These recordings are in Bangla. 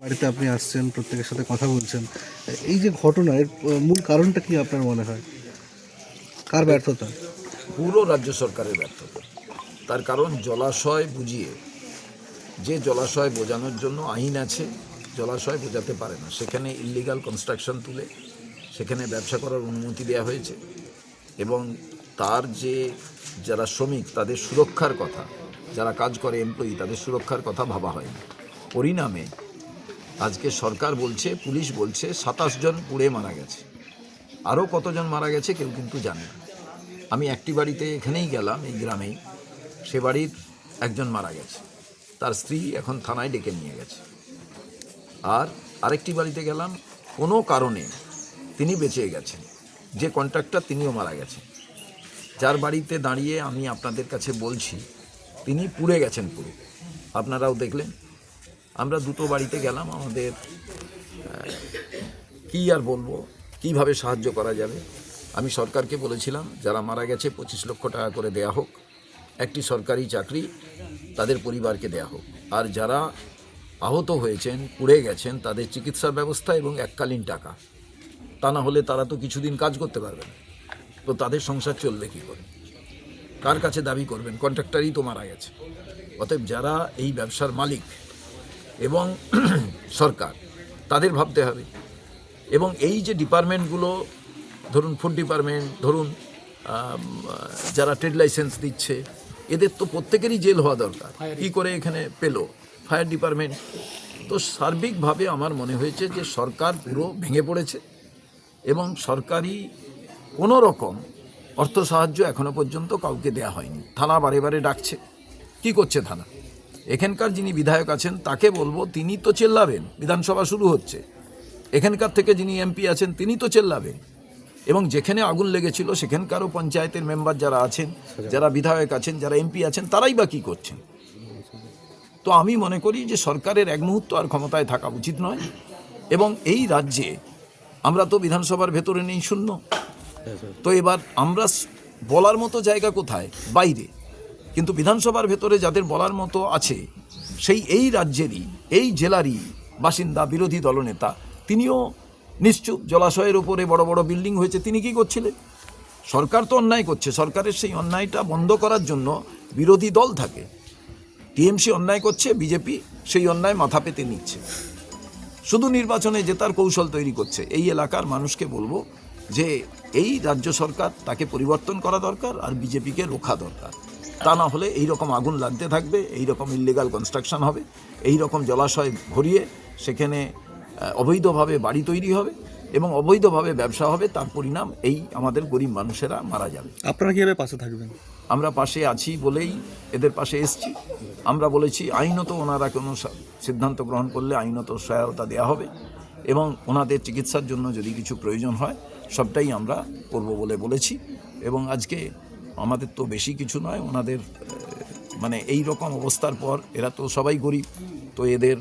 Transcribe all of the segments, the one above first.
বাড়িতে আপনি আসছেন, প্রত্যেকের সাথে কথা বলছেন, এই যে ঘটনা, এর মূল কারণটা কি আপনার মনে হয়? কার ব্যর্থতা? পুরো রাজ্য সরকারের ব্যর্থতা। তার কারণ জলাশয় বুঝিয়ে, যে জলাশয় বোঝানোর জন্য আইন আছে, জলাশয় বোঝাতে পারে না, সেখানে ইল্লিগাল কনস্ট্রাকশন তুলে সেখানে ব্যবসা করার অনুমতি দেওয়া হয়েছে। এবং তার যে যারা শ্রমিক তাদের সুরক্ষার কথা, যারা কাজ করে এমপ্লয়ি তাদের সুরক্ষার কথা ভাবা হয়নি। পরিণামে আজকে সরকার বলছে, পুলিশ বলছে 27 জন পুড়ে মারা গেছে। আরও কতজন মারা গেছে কেউ কিন্তু জানে না। আমি একটি বাড়িতে এখানেই গেলাম, এই গ্রামেই, সে বাড়ির একজন মারা গেছে, তার স্ত্রী এখন থানায় ডেকে নিয়ে গেছে। আর আরেকটি বাড়িতে গেলাম, কোনো কারণে তিনি বেঁচে গেছেন, যে কন্ট্রাক্টর তিনিও মারা গেছেন। যার বাড়িতে দাঁড়িয়ে আমি আপনাদের কাছে বলছি তিনি পুড়ে গেছেন পুরো, আপনারাও দেখলেন। আমরা দুটো বাড়িতে গেলাম, আমাদের কী আর বলবো, কিভাবে সাহায্য করা যাবে। আমি সরকারকে বলেছিলাম যারা মারা গেছে 25 লক্ষ টাকা করে দেয়া হোক, একটি সরকারি চাকরি তাদের পরিবারকে দেয়া হোক, আর যারা আহত হয়েছেন, পুড়ে গেছেন, তাদের চিকিৎসার ব্যবস্থা এবং এককালীন টাকা। তা না হলে তারা তো কিছুদিন কাজ করতে পারবে না, তো তাদের সংসার চলবে কী করে? কার কাছে দাবি করবেন? কন্ট্রাক্টরই তো মারা গেছে। অতএব যারা এই ব্যবসার মালিক এবং সরকার, তাদের ভাবতে হবে। এবং এই যে ডিপার্টমেন্টগুলো, ধরুন ফুড ডিপার্টমেন্ট, ধরুন যারা ট্রেড লাইসেন্স দিচ্ছে, এদের তো প্রত্যেকেরই জেল হওয়া দরকার। কী করে এখানে পেলো? Fire department. তো সার্বিকভাবে আমার মনে হয়েছে যে সরকার পুরো ভেঙে পড়েছে এবং সরকারি কোনো রকম অর্থ সাহায্য এখনো পর্যন্ত কাউকে দেয়া হয়নি। থানা বারে বারে ডাকছে, কি করছে থানা? এখানকার যিনি বিধায়ক আছেন তাকে বলবো, তিনি তো চেল্লাবেন, বিধানসভা শুরু হচ্ছে, এখানকার থেকে যিনি এমপি আছেন তিনি তো চেল্লাবেন। এবং যেখানে আগুন লেগেছিল সেখানকারও পঞ্চায়েতের মেম্বার যারা আছেন, যারা বিধায়ক আছেন, যারা এমপি আছেন, তারাই বা কী করছেন? তো আমি মনে করি যে সরকারের এক মুহূর্ত আর ক্ষমতায় থাকা উচিত নয়। এবং এই রাজ্যে আমরা তো বিধানসভার ভেতরে নেই, শূন্য। তো এবার আমরা বলার মতো জায়গা কোথায়? বাইরে। কিন্তু বিধানসভার ভেতরে যাদের বলার মতো আছে, সেই এই রাজ্যেরই, এই জেলারই বাসিন্দা, বিরোধী দলনেতা, তিনিও নিশ্চুপ। জলাশয়ের উপরে বড় বড় বিল্ডিং হয়েছে, তিনি কি করছিলেন? সরকার তো অন্যায় করছে, সরকারের সেই অন্যায়টা বন্ধ করার জন্য বিরোধী দল থাকে। টিএমসি অন্যায় করছে, বিজেপি সেই অন্যায় মাথা পেতে নিচ্ছে, শুধু নির্বাচনে জেতার কৌশল তৈরি করছে। এই এলাকার মানুষকে বলবো যে এই রাজ্য সরকার, তাকে পরিবর্তন করা দরকার, আর বিজেপিকে রোখা দরকার। তা না হলে এই রকম আগুন লাগতে থাকবে, এই রকম ইল্লিগাল কনস্ট্রাকশন হবে, এই রকম জলাশয় ভরিয়ে সেখানে অবৈধভাবে বাড়ি তৈরি হবে এবং অবৈধভাবে ব্যবসা হবে। তার পরিণাম এই আমাদের গরিব মানুষেরা মারা যাবে। আপনারা কীভাবে পাশে থাকবেন? আমরা পাশে আছি বলেই এদের পাশে এসছি। আমরা বলেছি আইনত ওনারা কোনো সিদ্ধান্ত গ্রহণ করলে আইনত সহায়তা দেওয়া হবে এবং ওনাদের চিকিৎসার জন্য যদি কিছু প্রয়োজন হয় সবটাই আমরা করব বলে বলেছি। এবং আজকে আমাদের তো বেশি কিছু নয়, ওনাদের মানে এই রকম অবস্থার পর, এরা তো সবাই গরিব, তো এদের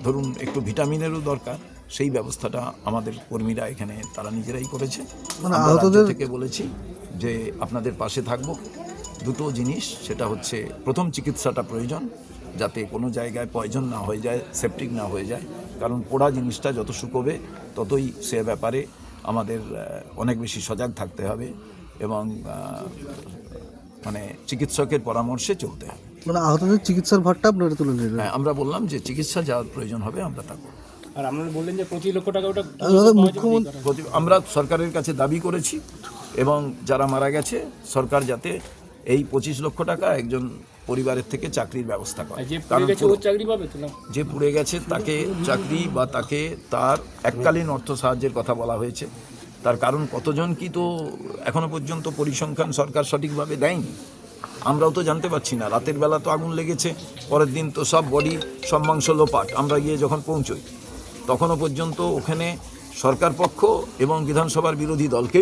ধরুন একটু ভিটামিনেরও দরকার, সেই ব্যবস্থাটা আমাদের কর্মীরা এখানে তারা নিজেরাই করেছে। মানে আমরা আহতদের রাজ্য থেকে বলেছি যে আপনাদের পাশে থাকব। দুটো জিনিস, সেটা হচ্ছে প্রথম চিকিৎসাটা প্রয়োজন, যাতে কোনো জায়গায় পয়জন না হয়ে যায়, সেপটিক না হয়ে যায়, কারণ পোড়া জিনিসটা যত শুকোবে ততই সে ব্যাপারে আমাদের অনেক বেশি সজাগ থাকতে হবে এবং মানে চিকিৎসকের পরামর্শে চলতে হবে। মানে আহতদের চিকিৎসার ভারটা আপনারা তুলে নেবেন? হ্যাঁ, আমরা বললাম যে চিকিৎসা যা প্রয়োজন হবে আমরা তা করব। আর আপনারা বললেন যে 25 লক্ষ টাকা ওটা মুখ্যমন্ত্রী, আমরা সরকারের কাছে দাবি করেছি এবং যারা মারা গেছে সরকার যাতে এই 25 লক্ষ টাকা একজন পরিবারের থেকে চাকরির ব্যবস্থা করে। চাকরি পাবে তো না? যে পুড়ে গেছে তাকে চাকরি বা তাকে তার এককালীন অর্থ সাহায্যের কথা বলা হয়েছে। তার কারণ কতজন কি তো এখনো পর্যন্ত পরিসংখ্যান সরকার সঠিকভাবে দেয়নি, আমরাও তো জানতে পারছি না। রাতের বেলা তো আগুন লেগেছে, পরের দিন তো সব বডি, সব মাংস লোপাট। আমরা গিয়ে যখন পৌঁছই তখনও পর্যন্ত ওখানে সরকার পক্ষ এবং বিধানসভার বিরোধী দলকেই